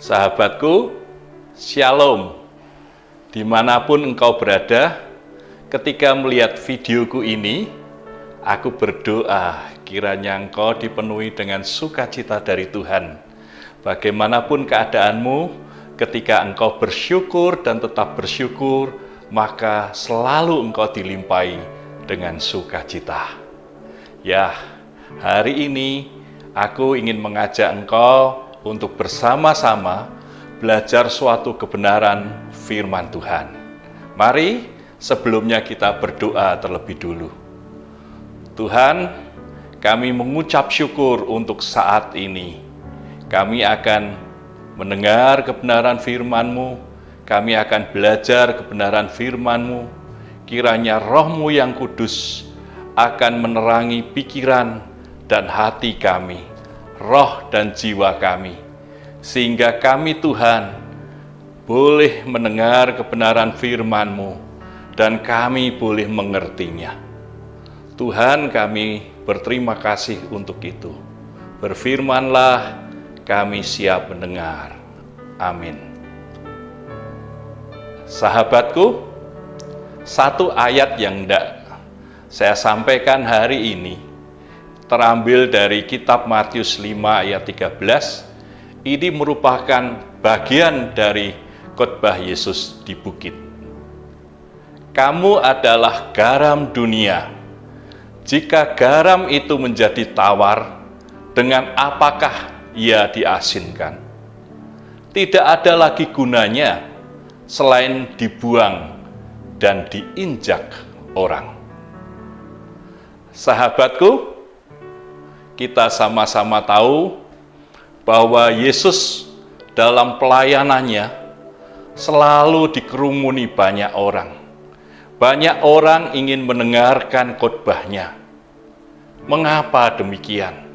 Sahabatku, Shalom. Dimanapun engkau berada, ketika melihat videoku ini, aku berdoa kiranya engkau dipenuhi dengan sukacita dari Tuhan. Bagaimanapun keadaanmu, ketika engkau bersyukur dan tetap bersyukur, maka selalu engkau dilimpahi dengan sukacita. Ya, hari ini aku ingin mengajak engkau untuk bersama-sama belajar suatu kebenaran firman Tuhan. Mari sebelumnya kita berdoa terlebih dulu. Tuhan, kami mengucap syukur untuk saat ini. Kami akan mendengar kebenaran firman-Mu, kami akan belajar kebenaran firman-Mu. Kiranya Roh-Mu yang kudus akan menerangi pikiran dan hati kami, roh dan jiwa kami, sehingga kami Tuhan boleh mendengar kebenaran firman-Mu dan kami boleh mengertinya. Tuhan, kami berterima kasih untuk itu. Berfirmanlah, kami siap mendengar. Amin. Sahabatku, satu ayat yang hendak saya sampaikan hari ini terambil dari kitab Matius 5 ayat 13. Ini merupakan bagian dari khotbah Yesus di bukit. Kamu adalah garam dunia. Jika garam itu menjadi tawar, dengan apakah ia diasinkan? Tidak ada lagi gunanya selain dibuang dan diinjak orang. Sahabatku, kita sama-sama tahu bahwa Yesus dalam pelayanannya selalu dikerumuni banyak orang. Banyak orang ingin mendengarkan khotbahnya. Mengapa demikian?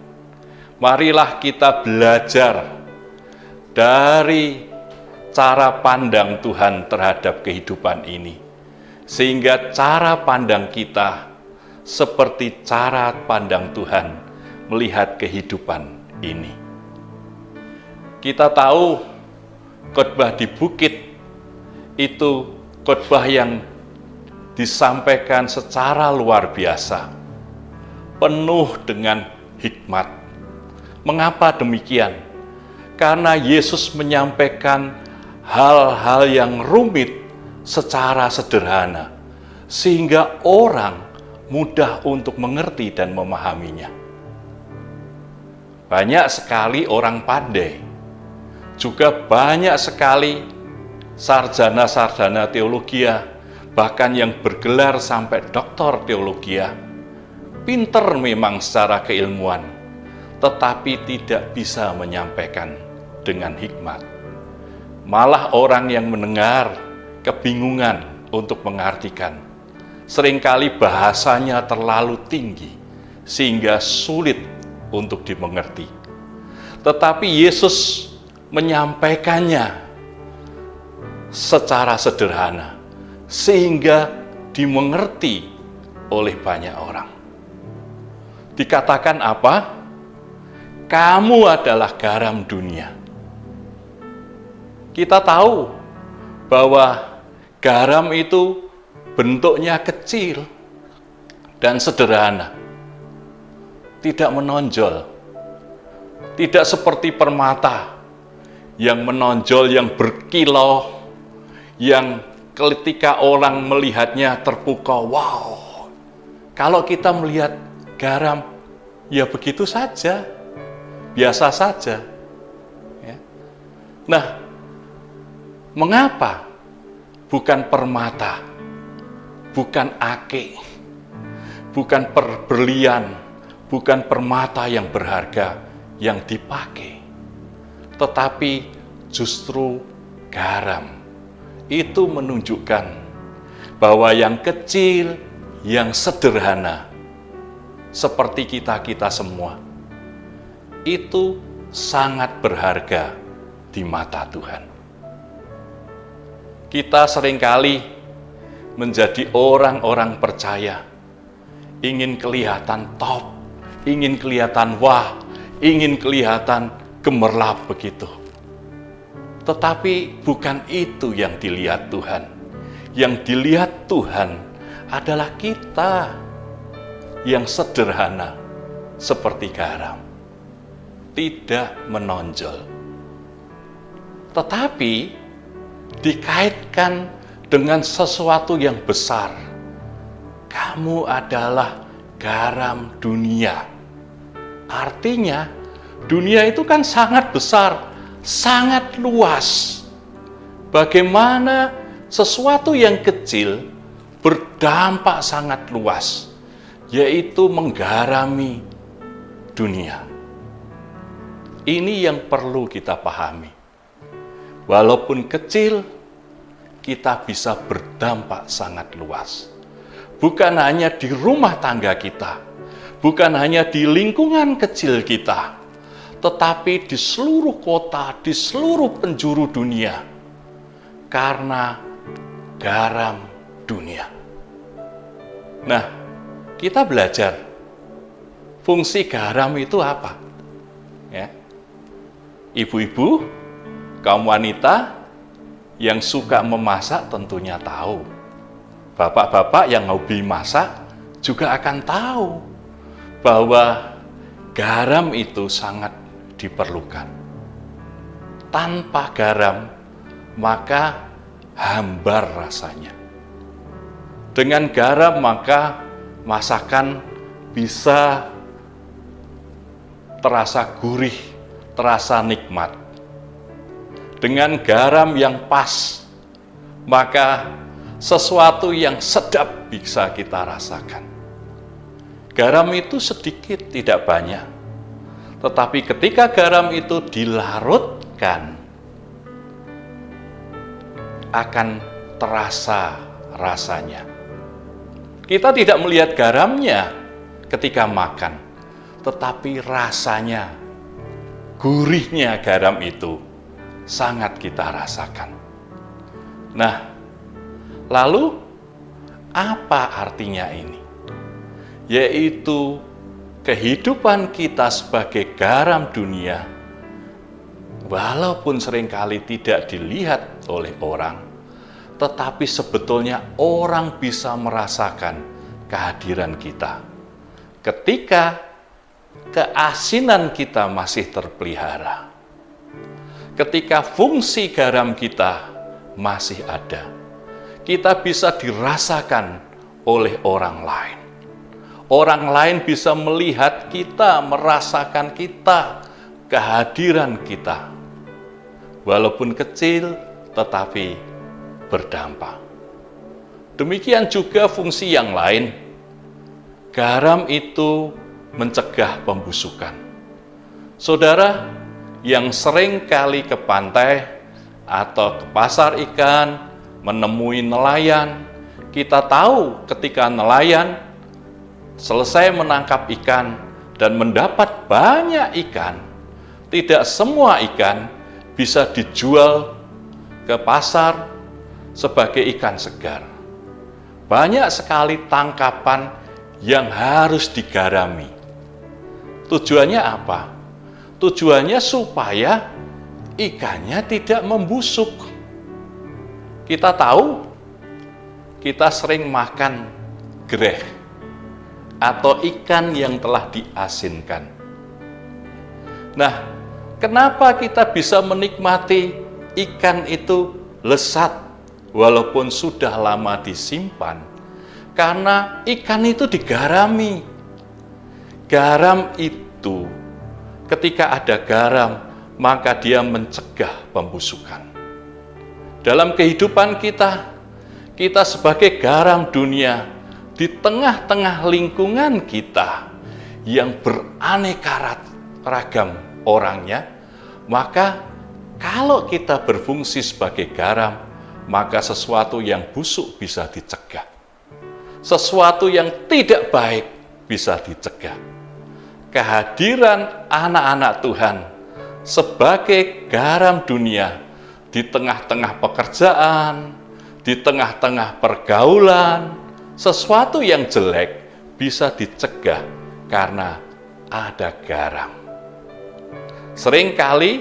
Marilah kita belajar dari cara pandang Tuhan terhadap kehidupan ini, sehingga cara pandang kita seperti cara pandang Tuhan melihat kehidupan ini. Kita tahu khotbah di bukit itu khotbah yang disampaikan secara luar biasa, penuh dengan hikmat. Mengapa demikian? Karena Yesus menyampaikan hal-hal yang rumit secara sederhana, sehingga orang mudah untuk mengerti dan memahaminya. Banyak sekali orang pandai, juga banyak sekali sarjana-sarjana teologi, bahkan yang bergelar sampai doktor teologi, pinter memang secara keilmuan, tetapi tidak bisa menyampaikan dengan hikmat. Malah orang yang mendengar kebingungan untuk mengartikan. Seringkali bahasanya terlalu tinggi, sehingga sulit untuk dimengerti. Tetapi Yesus menyampaikannya secara sederhana, sehingga dimengerti oleh banyak orang. Dikatakan apa? Kamu adalah garam dunia. Kita tahu bahwa garam itu bentuknya kecil dan sederhana, tidak menonjol, tidak seperti permata yang menonjol, yang berkilau, yang ketika orang melihatnya terpukau. Wow, kalau kita melihat garam, ya begitu saja, biasa saja. Ya. Nah, mengapa bukan permata, bukan ake, bukan berlian, bukan permata yang berharga yang dipakai, tetapi justru garam? Itu menunjukkan bahwa yang kecil, yang sederhana, seperti kita-kita semua, itu sangat berharga di mata Tuhan. Kita seringkali menjadi orang-orang percaya, ingin kelihatan top, ingin kelihatan wah, ingin kelihatan gemerlap begitu. Tetapi bukan itu yang dilihat Tuhan. Yang dilihat Tuhan adalah kita yang sederhana seperti garam, tidak menonjol. Tetapi dikaitkan dengan sesuatu yang besar. Kamu adalah garam dunia. Artinya, dunia itu kan sangat besar, sangat luas. Bagaimana sesuatu yang kecil berdampak sangat luas, yaitu menggarami dunia. Ini yang perlu kita pahami. Walaupun kecil, kita bisa berdampak sangat luas. Bukan hanya di rumah tangga kita, bukan hanya di lingkungan kecil kita, tetapi di seluruh kota, di seluruh penjuru dunia, karena garam dunia. Nah, kita belajar fungsi garam itu apa? Ya. Ibu-ibu, kaum wanita yang suka memasak tentunya tahu. Bapak-bapak yang hobi masak juga akan tahu bahwa garam itu sangat diperlukan. Tanpa garam, maka hambar rasanya. Dengan garam, maka masakan bisa terasa gurih, terasa nikmat. Dengan garam yang pas, maka sesuatu yang sedap bisa kita rasakan. Garam itu sedikit, tidak banyak. Tetapi ketika garam itu dilarutkan, akan terasa rasanya. Kita tidak melihat garamnya ketika makan, tetapi rasanya, gurihnya garam itu sangat kita rasakan. Nah, lalu apa artinya ini? Yaitu kehidupan kita sebagai garam dunia, walaupun seringkali tidak dilihat oleh orang, tetapi sebetulnya orang bisa merasakan kehadiran kita. Ketika keasinan kita masih terpelihara, ketika fungsi garam kita masih ada, kita bisa dirasakan oleh orang lain. Orang lain bisa melihat kita, merasakan kita, kehadiran kita. Walaupun kecil, tetapi berdampak. Demikian juga fungsi yang lain. Garam itu mencegah pembusukan. Saudara yang sering kali ke pantai atau ke pasar ikan, menemui nelayan, kita tahu ketika nelayan selesai menangkap ikan dan mendapat banyak ikan, tidak semua ikan bisa dijual ke pasar sebagai ikan segar. Banyak sekali tangkapan yang harus digarami. Tujuannya apa? Tujuannya supaya ikannya tidak membusuk. Kita tahu, kita sering makan gereh atau ikan yang telah diasinkan. Nah, kenapa kita bisa menikmati ikan itu lezat walaupun sudah lama disimpan? Karena ikan itu digarami. Garam itu, ketika ada garam, maka dia mencegah pembusukan. Dalam kehidupan kita, kita sebagai garam dunia, di tengah-tengah lingkungan kita yang beraneka ragam orangnya, maka kalau kita berfungsi sebagai garam, maka sesuatu yang busuk bisa dicegah. Sesuatu yang tidak baik bisa dicegah. Kehadiran anak-anak Tuhan sebagai garam dunia di tengah-tengah pekerjaan, di tengah-tengah pergaulan, sesuatu yang jelek bisa dicegah karena ada garam. Seringkali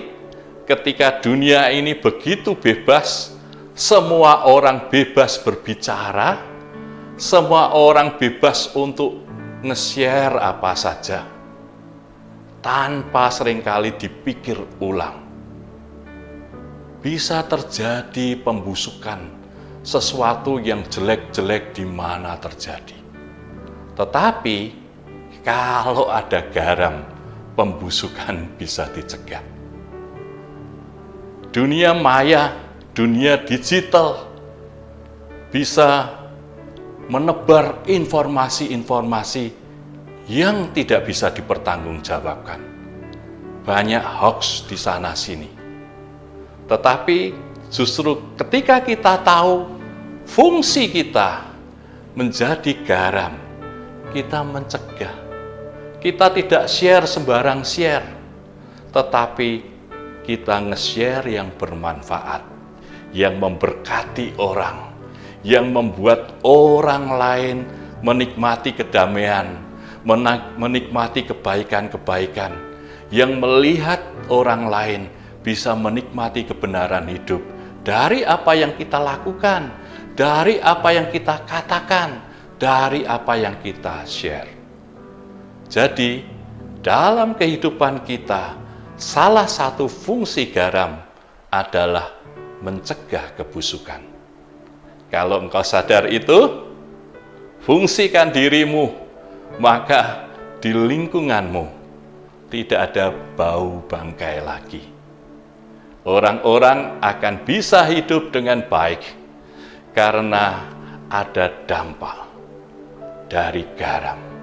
ketika dunia ini begitu bebas, semua orang bebas berbicara, semua orang bebas untuk nge-share apa saja, tanpa seringkali dipikir ulang. Bisa terjadi pembusukan, sesuatu yang jelek-jelek di mana terjadi. Tetapi, kalau ada garam, pembusukan bisa dicegah. Dunia maya, dunia digital, bisa menebar informasi-informasi yang tidak bisa dipertanggungjawabkan. Banyak hoax di sana-sini. Tetapi justru ketika kita tahu fungsi kita menjadi garam, kita mencegah. Kita tidak share sembarang share, tetapi kita nge-share yang bermanfaat, yang memberkati orang, yang membuat orang lain menikmati kedamaian, menikmati kebaikan-kebaikan, yang melihat orang lain bisa menikmati kebenaran hidup dari apa yang kita lakukan, dari apa yang kita katakan, dari apa yang kita share. Jadi, dalam kehidupan kita, salah satu fungsi garam adalah mencegah kebusukan. Kalau engkau sadar itu, fungsikan dirimu, maka di lingkunganmu tidak ada bau bangkai lagi. Orang-orang akan bisa hidup dengan baik karena ada dampak dari garam.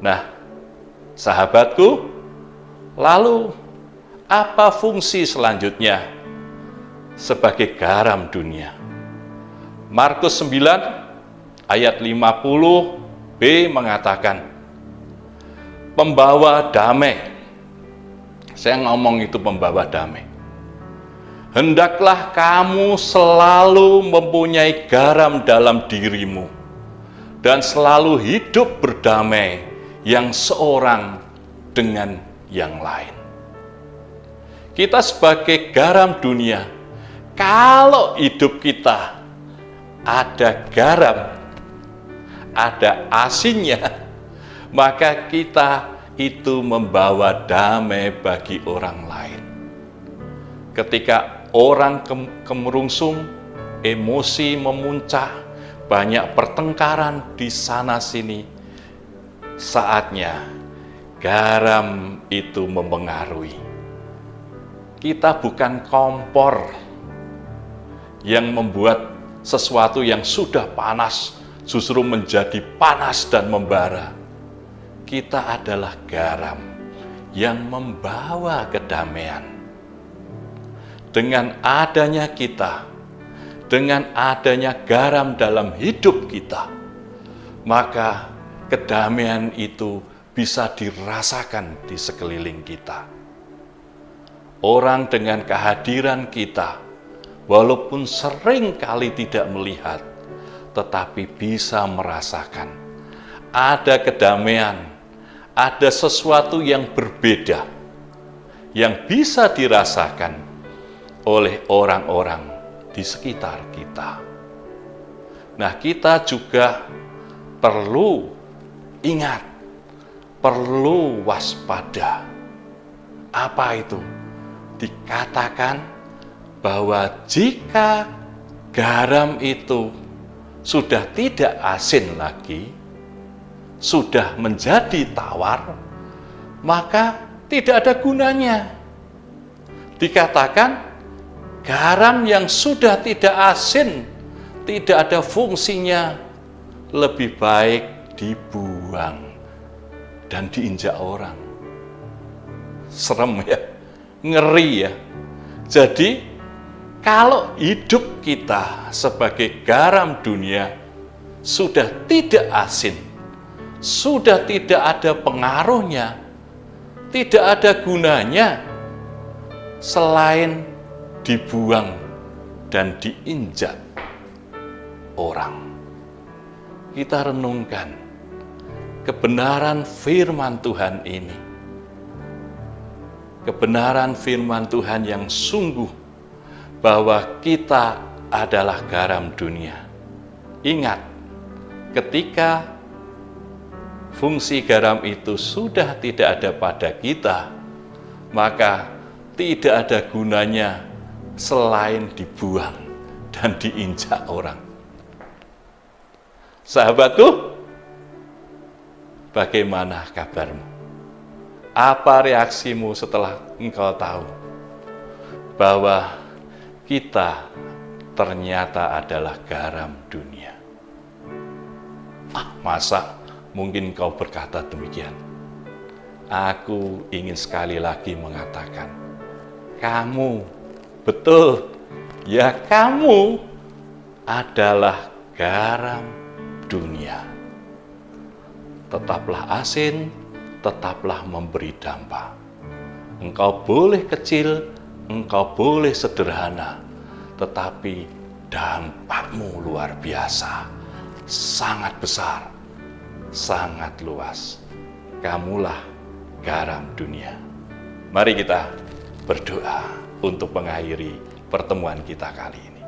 Nah, sahabatku, lalu apa fungsi selanjutnya sebagai garam dunia? Markus 9 ayat 50b mengatakan, pembawa damai. Saya ngomong itu pembawa damai. Hendaklah kamu selalu mempunyai garam dalam dirimu dan selalu hidup berdamai yang seorang dengan yang lain. Kita sebagai garam dunia, kalau hidup kita ada garam, ada asinnya, maka kita itu membawa damai bagi orang lain. Ketika orang kemerungsung, emosi memuncak, banyak pertengkaran di sana-sini, saatnya garam itu mempengaruhi. Kita bukan kompor yang membuat sesuatu yang sudah panas justru menjadi panas dan membara. Kita adalah garam yang membawa kedamaian. Dengan adanya kita, dengan adanya garam dalam hidup kita, maka kedamaian itu bisa dirasakan di sekeliling kita. Orang dengan kehadiran kita, walaupun sering kali tidak melihat, tetapi bisa merasakan ada kedamaian, ada sesuatu yang berbeda, yang bisa dirasakan oleh orang-orang di sekitar kita. Nah, kita juga perlu ingat, perlu waspada. Apa itu? Dikatakan bahwa jika garam itu sudah tidak asin lagi, sudah menjadi tawar, maka tidak ada gunanya. Dikatakan garam yang sudah tidak asin, tidak ada fungsinya, lebih baik dibuang dan diinjak orang. Serem ya, ngeri ya. Jadi, kalau hidup kita sebagai garam dunia sudah tidak asin, sudah tidak ada pengaruhnya, tidak ada gunanya, selain dibuang dan diinjak orang. Kita renungkan kebenaran firman Tuhan ini. kebenaran firman Tuhan yang sungguh bahwa kita adalah garam dunia. Ingat, ketika fungsi garam itu sudah tidak ada pada kita, maka tidak ada gunanya selain dibuang dan diinjak orang. Sahabatku, bagaimana kabarmu? Apa reaksimu setelah engkau tahu bahwa kita ternyata adalah garam dunia? Masa mungkin kau berkata demikian? Aku ingin sekali lagi mengatakan, kamu, betul, ya kamu adalah garam dunia. Tetaplah asin, tetaplah memberi dampak. Engkau boleh kecil, engkau boleh sederhana, tetapi dampakmu luar biasa, sangat besar, sangat luas. Kamulah garam dunia. Mari kita berdoa untuk mengakhiri pertemuan kita kali ini.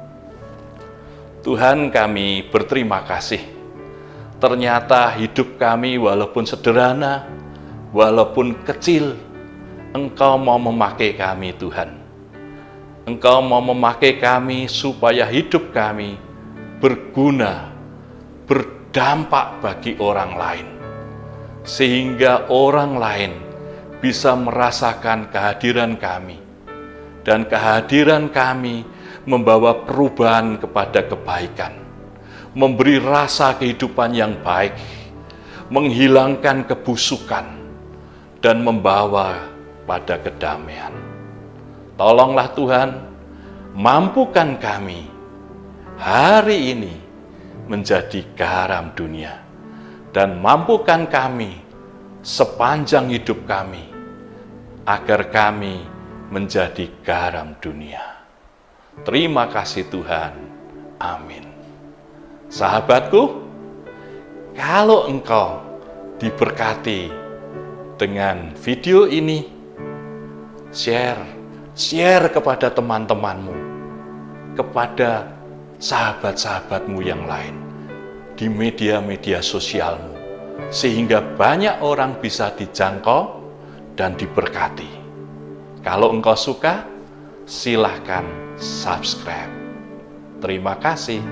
Tuhan, kami berterima kasih. Ternyata hidup kami walaupun sederhana, walaupun kecil, Engkau mau memakai kami, Tuhan. Engkau mau memakai kami supaya hidup kami berguna, berdampak bagi orang lain. Sehingga orang lain bisa merasakan kehadiran kami. Dan kehadiran kami membawa perubahan kepada kebaikan. Memberi rasa kehidupan yang baik. Menghilangkan kebusukan. Dan membawa pada kedamaian. Tolonglah Tuhan, mampukan kami hari ini menjadi garam dunia. Dan mampukan kami sepanjang hidup kami, agar kami menjadi garam dunia. Terima kasih Tuhan. Amin. Sahabatku, kalau engkau diberkati dengan video ini, share kepada teman-temanmu, kepada sahabat-sahabatmu yang lain, di media-media sosialmu, sehingga banyak orang bisa dijangkau dan diberkati. Kalau engkau suka, silahkan subscribe. Terima kasih.